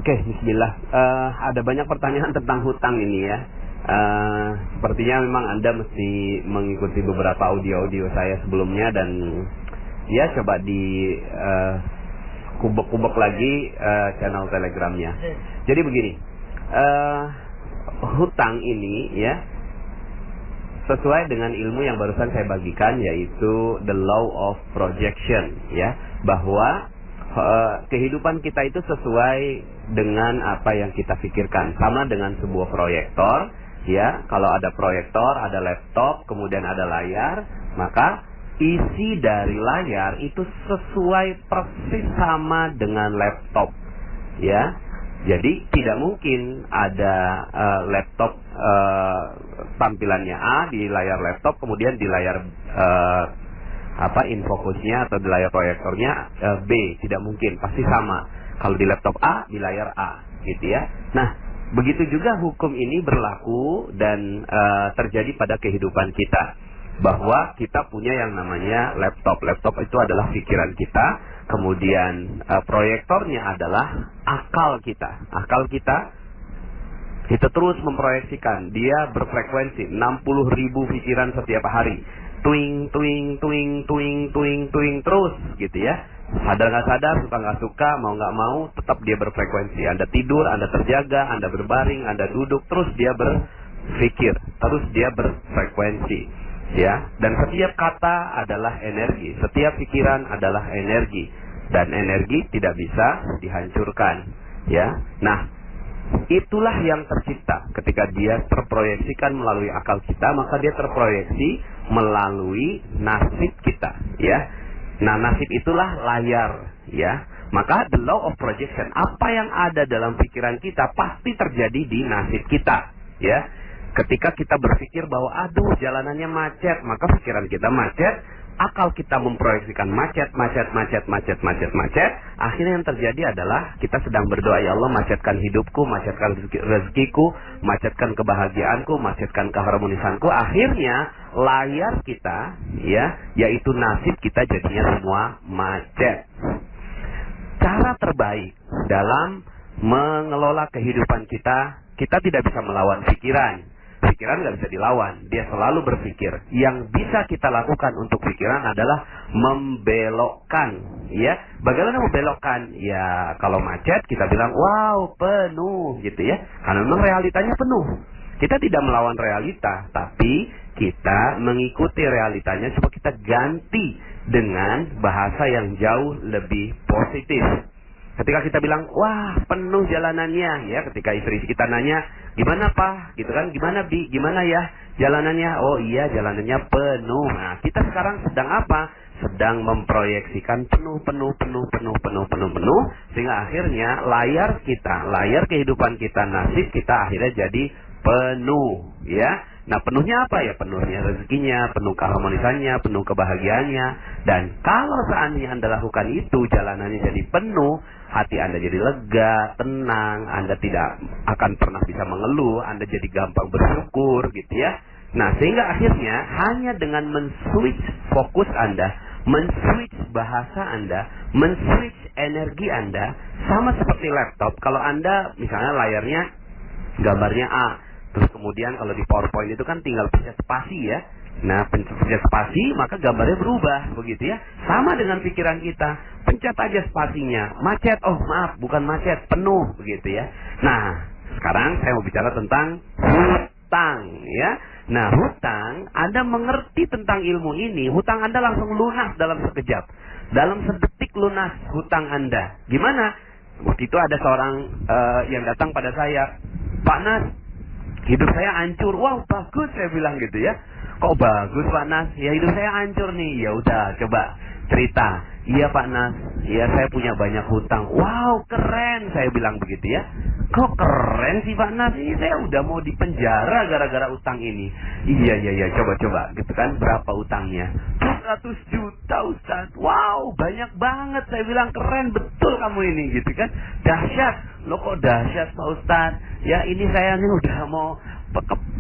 Oke, bismillah. Ada banyak pertanyaan tentang hutang ini ya. Sepertinya memang Anda mesti mengikuti beberapa audio-audio saya sebelumnya dan ya coba di kubek-kubek lagi channel Telegramnya. Jadi begini, hutang ini ya sesuai dengan ilmu yang barusan saya bagikan, yaitu the law of projection ya, bahwa kehidupan kita itu sesuai dengan apa yang kita pikirkan. Sama dengan sebuah proyektor ya, kalau ada proyektor, ada laptop, kemudian ada layar, maka isi dari layar itu sesuai persis sama dengan laptop ya. Jadi tidak mungkin ada laptop tampilannya A di layar laptop, kemudian di layar infocusnya atau di layar proyektornya B. Tidak mungkin, pasti sama. Kalau di laptop A, di layar A, gitu ya. Nah, begitu juga hukum ini berlaku dan terjadi pada kehidupan kita, bahwa kita punya yang namanya laptop. Laptop itu adalah pikiran kita, kemudian proyektornya adalah akal kita. Akal kita terus memproyeksikan, dia berfrekuensi 60.000 pikiran setiap hari. Tuing, tuing, tuing, tuing, tuing, tuing terus gitu ya. Sadar nggak sadar, suka nggak suka, mau nggak mau, tetap dia berfrekuensi. Anda tidur, Anda terjaga, Anda berbaring, Anda duduk, terus dia berpikir, terus dia berfrekuensi ya. Dan setiap kata adalah energi, setiap pikiran adalah energi, dan energi tidak bisa dihancurkan ya. Nah, itulah yang tercipta ketika dia terproyeksikan melalui akal kita, maka dia terproyeksi melalui nasib kita ya. Nah, nasib itulah layar ya. Maka the law of projection, apa yang ada dalam pikiran kita pasti terjadi di nasib kita ya. Ketika kita berpikir bahwa aduh jalanannya macet, maka pikiran kita macet, akal kita memproyeksikan macet. Akhirnya yang terjadi adalah kita sedang berdoa, ya Allah macetkan hidupku, macetkan rezekiku, macetkan kebahagiaanku, macetkan keharmonisanku. Akhirnya layar kita ya, yaitu nasib kita, jadinya semua macet. Cara terbaik dalam mengelola kehidupan kita, kita tidak bisa melawan pikiran. Pikiran nggak bisa dilawan, dia selalu berpikir. Yang bisa kita lakukan untuk pikiran adalah membelokkan ya. Bagaimana membelokkan? Ya kalau macet kita bilang wow penuh gitu ya, karena memang realitanya penuh. Kita tidak melawan realita, tapi kita mengikuti realitanya, coba kita ganti dengan bahasa yang jauh lebih positif. Ketika kita bilang, wah penuh jalanannya ya, ketika istri kita nanya, gimana Pak? Gitu kan, gimana Bi? Gimana ya jalanannya? Oh iya jalanannya penuh. Nah kita sekarang sedang apa? Sedang memproyeksikan penuh. Sehingga akhirnya layar kita, layar kehidupan kita, nasib kita akhirnya jadi penuh ya. Nah penuhnya apa ya? Penuhnya rezekinya, penuh keharmonisannya, penuh kebahagiaannya. Dan kalau seandainya Anda lakukan itu, jalanannya jadi penuh, hati Anda jadi lega, tenang, Anda tidak akan pernah bisa mengeluh, Anda jadi gampang bersyukur gitu ya. Nah sehingga akhirnya hanya dengan men-switch fokus Anda, men-switch bahasa Anda, men-switch energi Anda, sama seperti laptop. Kalau Anda misalnya layarnya gambarnya A, terus kemudian kalau di PowerPoint itu kan tinggal pencet spasi ya. Nah, pencet spasi maka gambarnya berubah begitu ya. Sama dengan pikiran kita, pencet aja spasinya, macet, oh maaf bukan macet, penuh begitu ya. Nah, sekarang saya mau bicara tentang hutang ya. Nah, hutang, Anda mengerti tentang ilmu ini, hutang Anda langsung lunas dalam sekejap. Dalam sedetik lunas hutang Anda. Gimana? Waktu itu ada seorang yang datang pada saya, Pak Nas, hidup saya hancur. Wow, bagus saya bilang gitu ya. Kok bagus Pak Nas? Ya hidup saya hancur nih. Ya udah, coba cerita. Iya Pak Nas, ya saya punya banyak hutang. Wow, keren saya bilang begitu ya. Kok keren sih Pak Nas? Ini saya udah mau dipenjara gara-gara utang ini. Iya, coba gitu kan. Berapa utangnya? 200 juta Ustaz. Wow, banyak banget. Saya bilang keren betul kamu ini gitu kan. Dahsyat. Loh kok dahsyat Pak Ustaz? Ya ini saya ini udah mau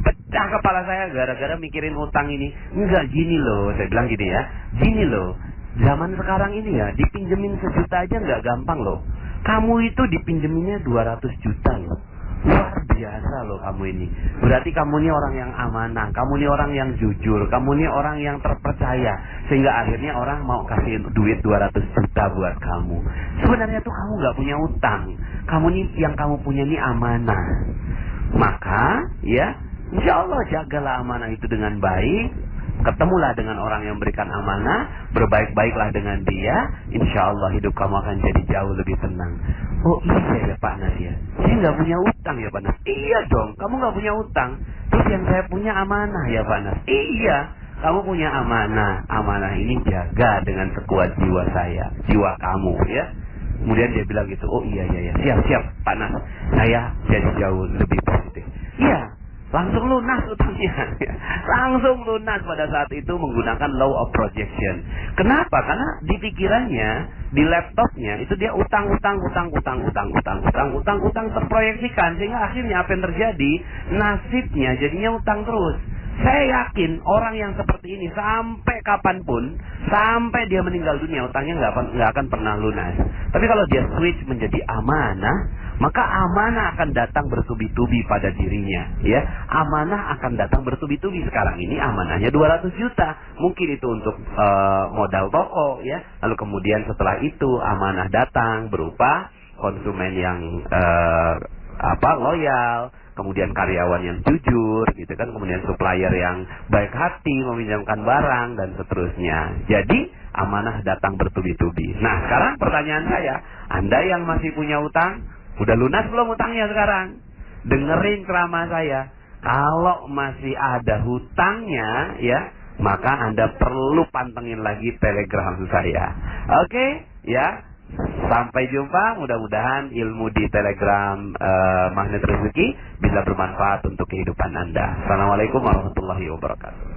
pecah kepala saya gara-gara mikirin utang ini. Enggak, gini loh, saya bilang gini ya. Gini loh, zaman sekarang ini ya, dipinjemin 1 juta aja nggak gampang loh. Kamu itu dipinjeminnya 200 juta loh. Luar biasa loh kamu ini. Berarti kamu ini orang yang amanah, kamu ini orang yang jujur, kamu ini orang yang terpercaya. Sehingga akhirnya orang mau kasih duit 200 juta buat kamu. Sebenarnya tuh kamu gak punya utang. Kamu ini, yang kamu punya ini amanah. Maka ya, insya Allah jagalah amanah itu dengan baik. Ketemulah dengan orang yang berikan amanah, berbaik-baiklah dengan dia, insya Allah hidup kamu akan jadi jauh lebih tenang. Oh iya ya Pak Nas ya, saya nggak punya utang ya Pak Nas. Iya dong, kamu nggak punya utang. Terus yang saya punya amanah ya Pak Nas. Iya, kamu punya amanah. Amanah ini jaga dengan sekuat jiwa saya, jiwa kamu ya. Kemudian dia bilang gitu, oh iya siap Pak Nas, saya jadi jauh lebih positif. Iya. Langsung lunas utangnya. Langsung lunas pada saat itu menggunakan law of projection. Kenapa? Karena di pikirannya, di laptopnya itu dia utang terproyeksikan, sehingga akhirnya apa yang terjadi? Nasibnya jadinya utang terus. Saya yakin orang yang seperti ini sampai kapanpun, sampai dia meninggal dunia, utangnya nggak akan pernah lunas. Tapi kalau dia switch menjadi amanah, maka amanah akan datang bertubi-tubi pada dirinya, ya. Amanah akan datang bertubi-tubi. Sekarang ini amanahnya 200 juta. Mungkin itu untuk modal toko, ya. Lalu kemudian setelah itu amanah datang berupa konsumen yang loyal, kemudian karyawan yang jujur, gitu kan, kemudian supplier yang baik hati meminjamkan barang dan seterusnya. Jadi amanah datang bertubi-tubi. Nah, sekarang pertanyaan saya, Anda yang masih punya utang, udah lunas belum utangnya sekarang? Dengerin ceramah saya. Kalau masih ada hutangnya, ya, maka Anda perlu pantengin lagi Telegram saya. Oke, ya. Sampai jumpa. Mudah-mudahan ilmu di Telegram Magnet Rezeki bisa bermanfaat untuk kehidupan Anda. Assalamualaikum warahmatullahi wabarakatuh.